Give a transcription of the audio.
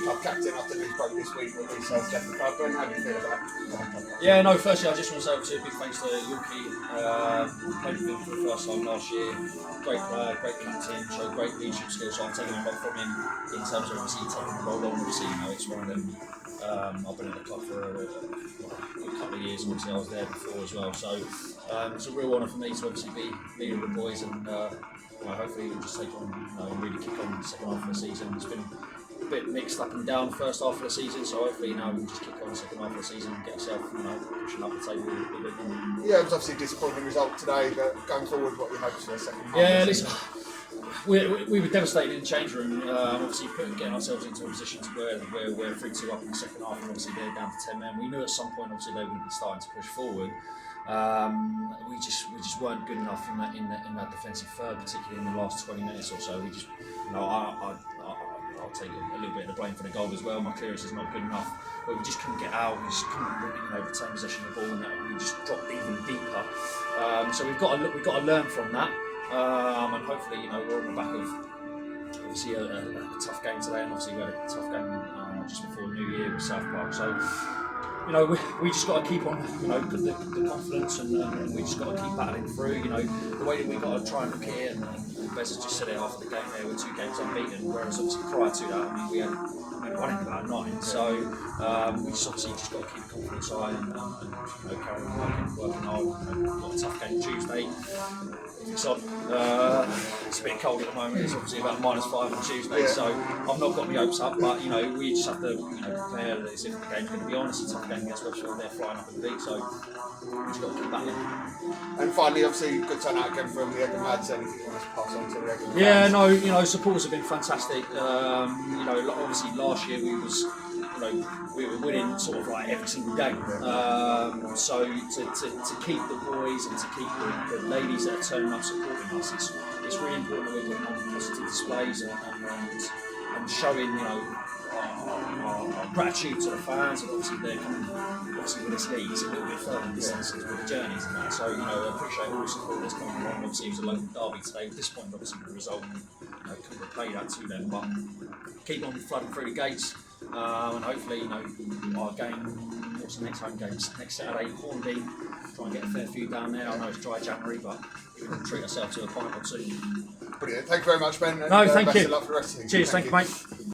club captain after news broke this week that Lisa has left the club. Ben, how do you feel about that? Yeah, no, firstly, I just want to say obviously a big thanks to Yorkie. Played with him for the first time last year. Great player, great captain, showed great leadership skills. So I'm taking a lot from him in terms of obviously taking the role on. Obviously, it's one of them. I've been at the club for a couple of years, and obviously I was there before as well. So it's a real honour for me to obviously be leading the boys, and hopefully we'll just take on and really kick on the second half of the season. It's been a bit mixed up and down the first half of the season, so hopefully now we'll just kick on the second half of the season and get ourselves pushing up the table a bit more. Yeah, it was obviously a disappointing result today, but going forward, what are your hopes for the second half? Yeah, listen, we were devastated in the change room. Obviously, getting ourselves into a position to where we're 3-2 up in the second half, and obviously they're down to 10 men. We knew at some point, obviously, they would be starting to push forward. We just weren't good enough in that defensive third, particularly in the last 20 minutes or so. We just, I'll take a little bit of the blame for the goal as well. My clearance is not good enough, but we just couldn't get out. We just couldn't retain possession of the ball, and we just dropped even deeper. So we've got to learn from that, and hopefully we're on the back of obviously a tough game today, and obviously we had a tough game just before New Year with South Park. So we just got to keep on, put the confidence, and we just got to keep battling through. The way that we got to try and look at it, and Bez has just said it after the game there, we're 2 games unbeaten, whereas obviously prior to that, we had won in about 9. So we just obviously just got to keep the confidence high and carry on working hard. We've got a tough game Tuesday. It's on. It's a bit cold at the moment. It's obviously about -5 on Tuesday, so I've not got my hopes up. But we just have to prepare that if the game's going to be on. It's a tough game against Webshire. They're flying up in the league, so we just got to keep battling. And finally, obviously, good turnout again from the Egham lads. Anything you want to pass on to the Egham fans? Yeah, supporters have been fantastic. Obviously last year we were winning sort of like every single game. So to keep the boys and to keep the ladies that are turning up supporting us, it's really important that we're putting on positive displays and showing our gratitude to the fans, and obviously they're coming with this league. It's a little bit further distances with the journeys and that. So I appreciate all the support that's coming along. Obviously it was a local derby today. At this point, obviously the result couldn't repay that to them, but keep on flooding through the gates. And hopefully, our game, what's the next home game? Next Saturday, Hornby. Try and get a fair few down there. I know it's dry January, but we can treat ourselves to a pint or 2. Brilliant. Thank you very much, Ben. No, thank you. Best of luck for the rest of the season. Cheers, thank you, mate.